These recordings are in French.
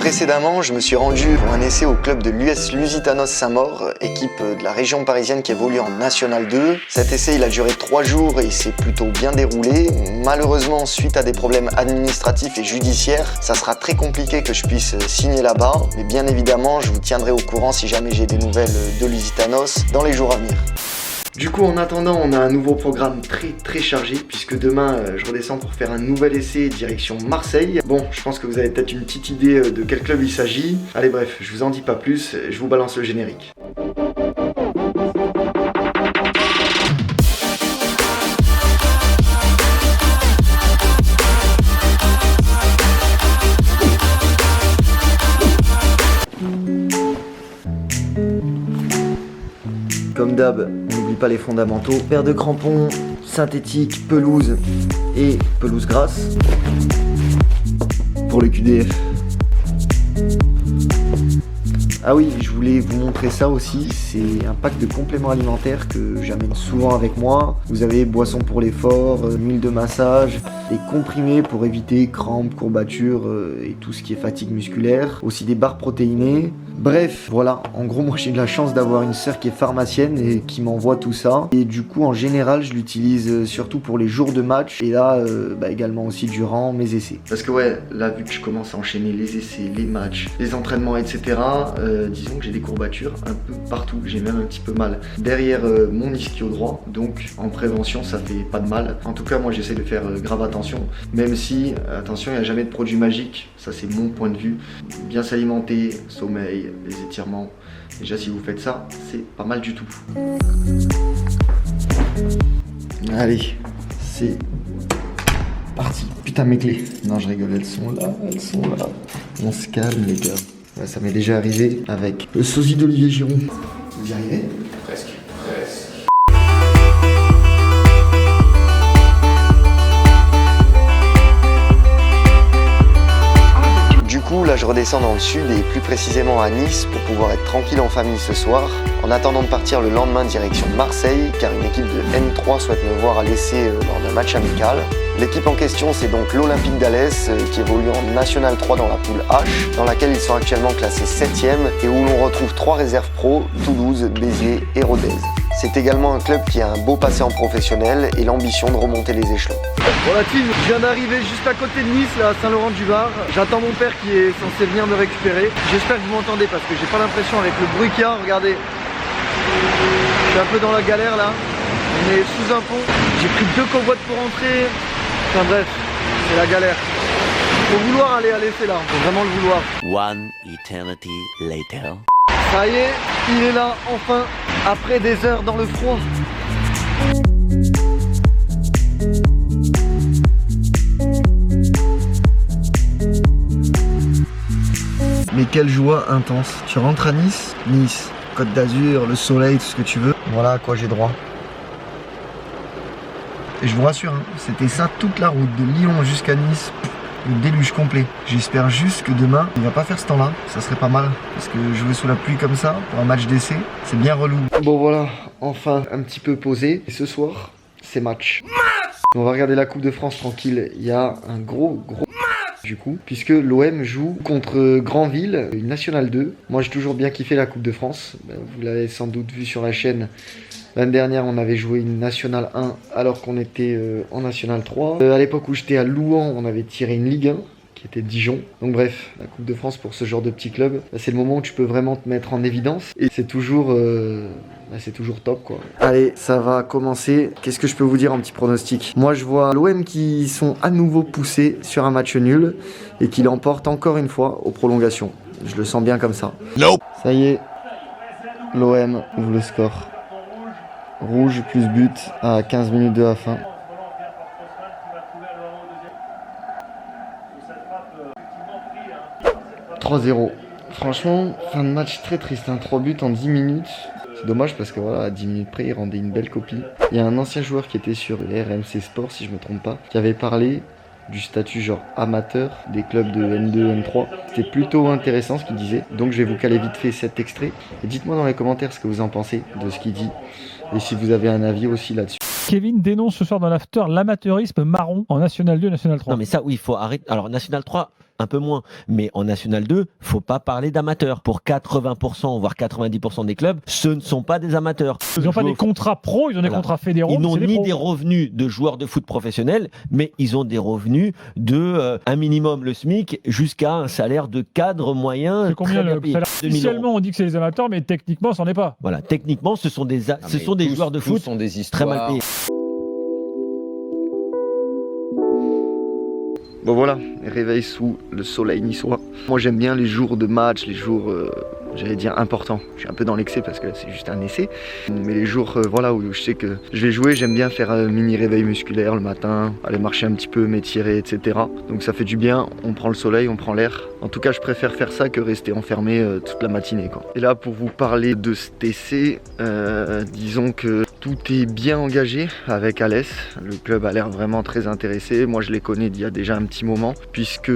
Précédemment, je me suis rendu pour un essai au club de l'US Lusitanos Saint-Maur, équipe de la région parisienne qui évolue en National 2. Cet essai, il a duré 3 jours et il s'est plutôt bien déroulé. Malheureusement, suite à des problèmes administratifs et judiciaires, ça sera très compliqué que je puisse signer là-bas. Mais bien évidemment, je vous tiendrai au courant si jamais j'ai des nouvelles de Lusitanos dans les jours à venir. Du coup, en attendant, on a un nouveau programme très chargé puisque demain, je redescends pour faire un nouvel essai direction Marseille. Bon, je pense que vous avez peut-être une petite idée de quel club il s'agit. Allez bref, je vous en dis pas plus, je vous balance le générique. Comme d'hab, on n'oublie pas les fondamentaux. Paire de crampons, synthétique, pelouse et pelouse grasse. Pour le QDF. Ah oui, je voulais vous montrer ça aussi. C'est un pack de compléments alimentaires que j'amène souvent avec moi. Vous avez boissons pour l'effort, huile de massage, des comprimés pour éviter crampes, courbatures et tout ce qui est fatigue musculaire. Aussi des barres protéinées. Bref, voilà, en gros moi j'ai de la chance d'avoir une sœur qui est pharmacienne et qui m'envoie tout ça. Et du coup en général je l'utilise surtout pour les jours de match et là également aussi durant mes essais. Parce que ouais, là vu que je commence à enchaîner les essais, les matchs, les entraînements etc, disons que j'ai des courbatures un peu partout, j'ai même un petit peu mal derrière mon ischio droit, donc en prévention ça fait pas de mal. En tout cas moi j'essaie de faire grave attention, même si, attention il n'y a jamais de produit magique, ça c'est mon point de vue. Bien s'alimenter, sommeil, les étirements, déjà si vous faites ça, c'est pas mal du tout. Allez, c'est parti. Putain mes clés. Non je rigole, elles sont là. On se calme les gars. Ouais, ça m'est déjà arrivé avec le sosie d'Olivier Giroud. Vous y arrivez? Presque. Là je redescends dans le sud et plus précisément à Nice pour pouvoir être tranquille en famille ce soir en attendant de partir le lendemain direction Marseille car une équipe de N3 souhaite me voir à l'essai lors d'un match amical. L'équipe en question c'est donc l'Olympique d'Alès qui évolue en National 3 dans la poule H dans laquelle ils sont actuellement classés 7e et où l'on retrouve 3 réserves pro, Toulouse, Béziers et Rodez. C'est également un club qui a un beau passé en professionnel et l'ambition de remonter les échelons. Bon la team, je viens d'arriver juste à côté de Nice, là, à Saint-Laurent-du-Var. J'attends mon père qui est censé venir me récupérer. J'espère que vous m'entendez parce que j'ai pas l'impression avec le bruit qu'il y a. Regardez, je suis un peu dans la galère là. On est sous un pont. J'ai pris 2 covoites pour rentrer. Enfin bref, c'est la galère. Faut vouloir aller à l'essai là, faut vraiment le vouloir. One eternity later. Ça y est, il est là, enfin, après des heures dans le froid. Mais quelle joie intense. Tu rentres à Nice, Côte d'Azur, le soleil, tout ce que tu veux. Voilà à quoi j'ai droit. Et je vous rassure, hein, c'était ça toute la route de Lyon jusqu'à Nice. Le déluge complet. J'espère juste que demain, il va pas faire ce temps-là. Ça serait pas mal. Parce que jouer sous la pluie comme ça, pour un match d'essai, c'est bien relou. Bon voilà, enfin un petit peu posé. Et ce soir, c'est match. On va regarder la Coupe de France tranquille. Il y a un gros du coup, puisque l'OM joue contre Granville, une National 2. Moi j'ai toujours bien kiffé la Coupe de France. Vous l'avez sans doute vu sur la chaîne. L'année dernière, on avait joué une National 1 alors qu'on était en National 3. À l'époque où j'étais à Louhans, on avait tiré une Ligue 1 qui était Dijon. Donc bref, la Coupe de France pour ce genre de petit club, c'est le moment où tu peux vraiment te mettre en évidence. Et c'est toujours top quoi. Allez, ça va commencer. Qu'est-ce que je peux vous dire en petit pronostic? Moi je vois l'OM qui sont à nouveau poussés sur un match nul et qui l'emportent encore une fois aux prolongations. Je le sens bien comme ça. Nope. Ça y est, l'OM ouvre le score. Rouge plus but à 15 minutes de la fin. « 3-0 ». Franchement, fin de match très triste, hein. 3 buts en 10 minutes. C'est dommage parce que voilà, à 10 minutes près, il rendait une belle copie. Il y a un ancien joueur qui était sur RMC Sport, si je me trompe pas, qui avait parlé du statut genre amateur des clubs de N2, N3. C'était plutôt intéressant ce qu'il disait. Donc je vais vous caler vite fait cet extrait. Et dites-moi dans les commentaires ce que vous en pensez de ce qu'il dit. Et si vous avez un avis aussi là-dessus. Kevin dénonce ce soir dans l'after l'amateurisme marron en National 2 et National 3. Non mais ça oui, il faut arrêter. Alors National 3, un peu moins. Mais en National 2, faut pas parler d'amateurs. Pour 80%, voire 90% des clubs, ce ne sont pas des amateurs. Ils n'ont pas des contrats pro, ils ont des contrats fédéraux. Ils n'ont ni pros. des revenus de joueurs de foot professionnels, mais ils ont des revenus de un minimum le SMIC jusqu'à un salaire de cadre moyen. C'est combien le salaire? 2000 €. Officiellement, on dit que c'est les amateurs, mais techniquement, c'en est pas. Voilà, techniquement, ce sont des joueurs de foot sont des très histoires. mal payés. Bon voilà, réveil sous le soleil niçois. Moi j'aime bien les jours de match, les jours, j'allais dire importants. Je suis un peu dans l'excès parce que là c'est juste un essai. Mais les jours voilà, où je sais que je vais jouer, j'aime bien faire un mini réveil musculaire le matin, aller marcher un petit peu, m'étirer, etc. Donc ça fait du bien, on prend le soleil, on prend l'air. En tout cas je préfère faire ça que rester enfermé toute la matinée, quoi. Et là pour vous parler de cet essai, disons que tout est bien engagé avec Alès. Le club a l'air vraiment très intéressé. Moi je les connais d'il y a déjà un petit moment, puisque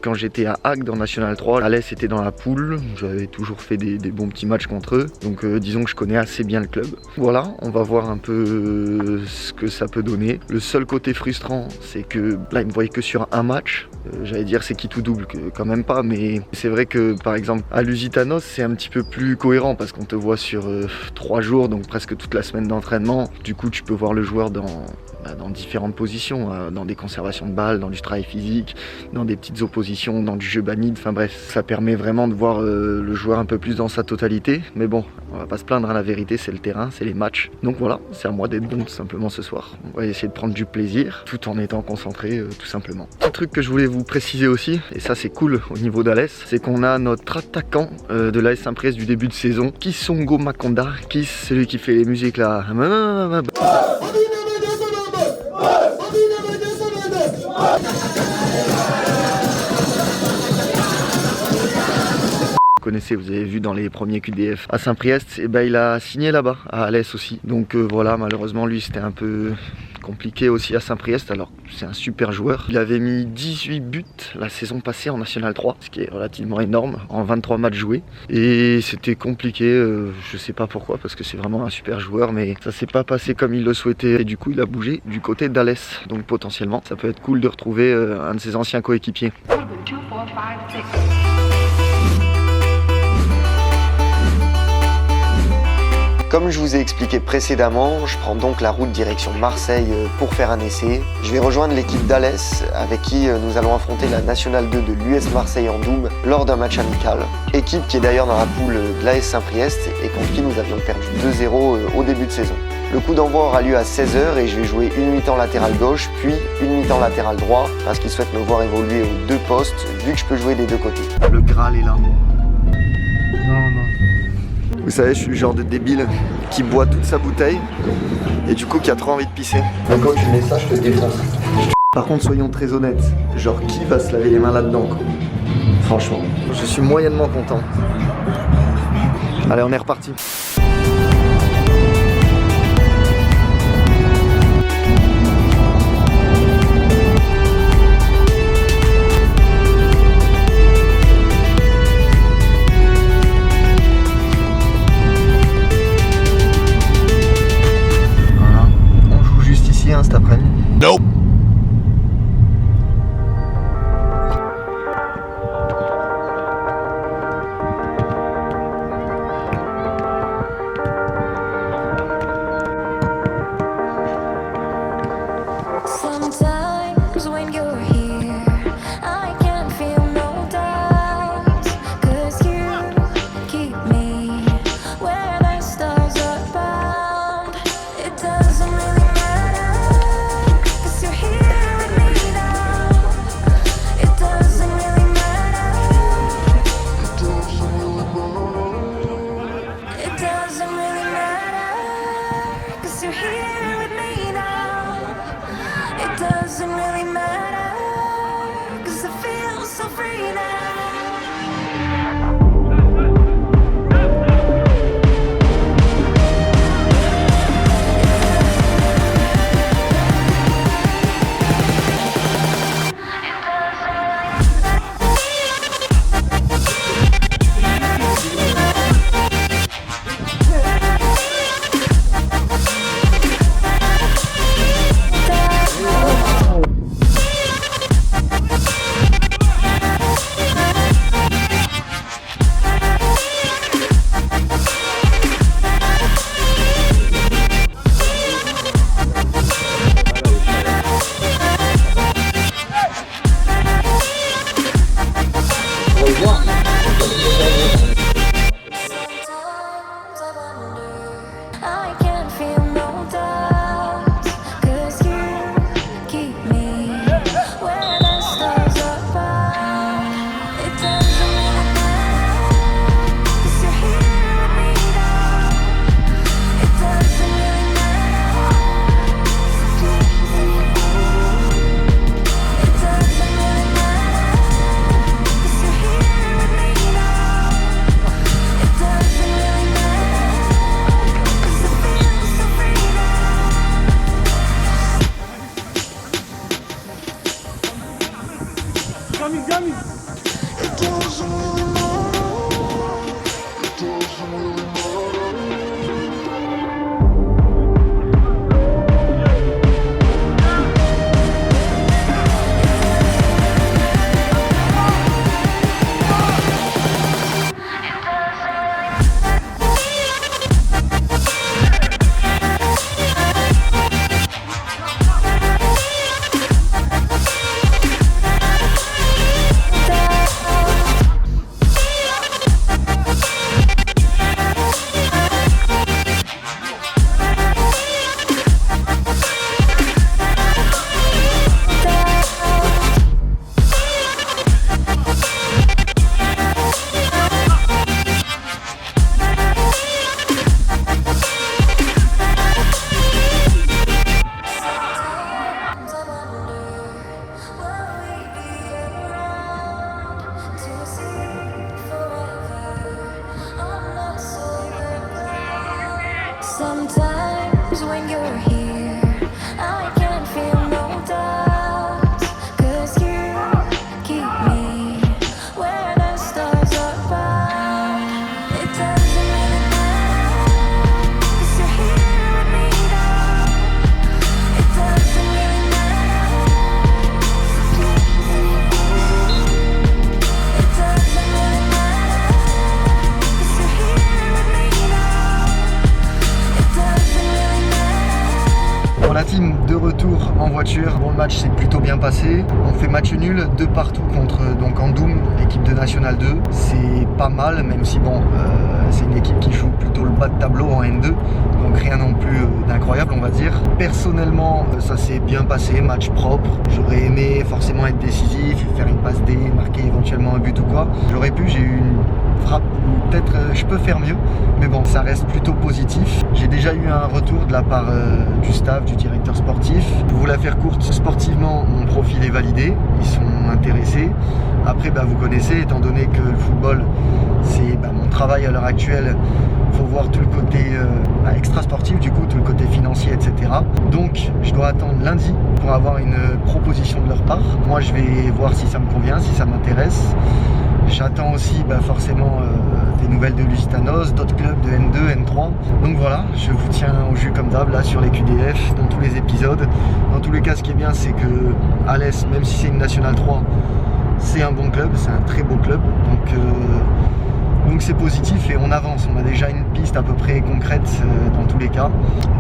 quand j'étais à Agde en National 3, Alès était dans la poule. J'avais toujours fait des bons petits matchs contre eux. Donc disons que je connais assez bien le club. Voilà, on va voir un peu ce que ça peut donner. Le seul côté frustrant, c'est que là, ils me voyaient que sur un match. J'allais dire c'est qui tout double, quand même pas, mais c'est vrai que par exemple à Lusitanos, c'est un petit peu plus cohérent parce qu'on te voit sur 3 jours, donc presque toute la semaine d'entraînement. Du coup, tu peux voir le joueur dans différentes positions, dans des conservations de balles, dans du travail physique, dans des petites oppositions, dans du jeu banide, enfin bref, ça permet vraiment de voir le joueur un peu plus dans sa totalité. Mais bon, on va pas se plaindre, la vérité c'est le terrain, c'est les matchs. Donc voilà, c'est à moi d'être bon tout simplement ce soir. On va essayer de prendre du plaisir tout en étant concentré tout simplement. Un truc que je voulais vous préciser aussi, et ça c'est cool au niveau d'Alès, c'est qu'on a notre attaquant de l'AS Saint-Priest du début de saison, Kisongo Makonda, celui qui fait les musiques là. Vous connaissez, vous avez vu dans les premiers QDF à Saint-Priest, et ben il a signé là-bas, à Alès aussi. Donc voilà, malheureusement lui c'était un peu compliqué aussi à Saint-Priest, alors c'est un super joueur. Il avait mis 18 buts la saison passée en National 3, ce qui est relativement énorme, en 23 matchs joués. Et c'était compliqué, je sais pas pourquoi, parce que c'est vraiment un super joueur, mais ça s'est pas passé comme il le souhaitait. Et du coup il a bougé du côté d'Alès, donc potentiellement ça peut être cool de retrouver un de ses anciens coéquipiers. Comme je vous ai expliqué précédemment, je prends donc la route direction Marseille pour faire un essai. Je vais rejoindre l'équipe d'Alès avec qui nous allons affronter la National 2 de l'US Marseille en double lors d'un match amical. Équipe qui est d'ailleurs dans la poule de l'AS Saint-Priest et contre qui nous avions perdu 2-0 au début de saison. Le coup d'envoi aura lieu à 16h et je vais jouer une mi-temps latéral gauche puis une mi-temps latéral droit parce qu'ils souhaitent me voir évoluer aux 2 postes vu que je peux jouer des 2 côtés. Le Graal est là. Non. Vous savez, je suis le genre de débile qui boit toute sa bouteille et du coup qui a trop envie de pisser. Mais quand tu mets ça, je te défonce. Par contre, soyons très honnêtes, genre qui va se laver les mains là-dedans, quoi. Franchement, je suis moyennement content. Allez, on est reparti. Cet après-midi. Nope. en voiture. Bon, le match s'est plutôt bien passé. On fait match nul, 2 partout contre donc Andoum, l'équipe de National 2. C'est pas mal, même si bon, c'est une équipe qui joue plutôt le bas de tableau en N2, donc rien non plus d'incroyable, on va dire. Personnellement, ça s'est bien passé, match propre. J'aurais aimé forcément être décisif, faire une passe D, marquer éventuellement un but ou quoi. J'aurais pu, j'ai eu une frappe où peut-être je peux faire mieux, mais bon, ça reste plutôt positif. J'ai déjà eu un retour de la part du staff, du directeur sportif. Pour vous la faire courte, sportivement, mon profil est validé, ils sont intéressés. Après, vous connaissez, étant donné que le football, c'est mon travail à l'heure actuelle, il faut voir tout le côté extra-sportif, du coup, tout le côté financier, etc. Donc, je dois attendre lundi pour avoir une proposition de leur part. Moi, je vais voir si ça me convient, si ça m'intéresse. J'attends aussi forcément des nouvelles de Lusitanos, d'autres clubs de N2, N3. Donc voilà, je vous tiens au jus comme d'hab là sur les QDF, dans tous les épisodes. Dans tous les cas, ce qui est bien, c'est que Alès, même si c'est une Nationale 3, c'est un bon club, c'est un très beau club. Donc c'est positif et on avance. On a déjà une piste à peu près concrète dans tous les cas.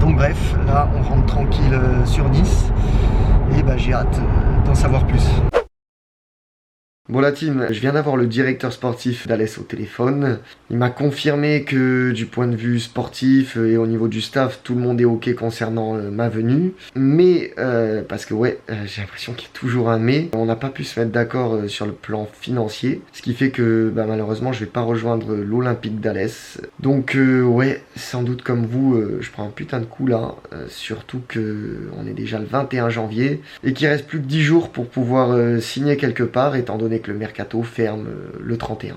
Donc bref, là on rentre tranquille sur Nice et j'ai hâte d'en savoir plus. Bon la team, je viens d'avoir le directeur sportif d'Alès au téléphone. Il m'a confirmé que du point de vue sportif et au niveau du staff, tout le monde est ok concernant ma venue. Mais, parce que j'ai l'impression qu'il y a toujours un mais, on n'a pas pu se mettre d'accord sur le plan financier. Ce qui fait que malheureusement je vais pas rejoindre l'Olympique d'Alès. Donc sans doute comme vous, je prends un putain de coup là. Surtout que on est déjà le 21 janvier et qu'il reste plus que 10 jours pour pouvoir signer quelque part étant donné que le mercato ferme le 31.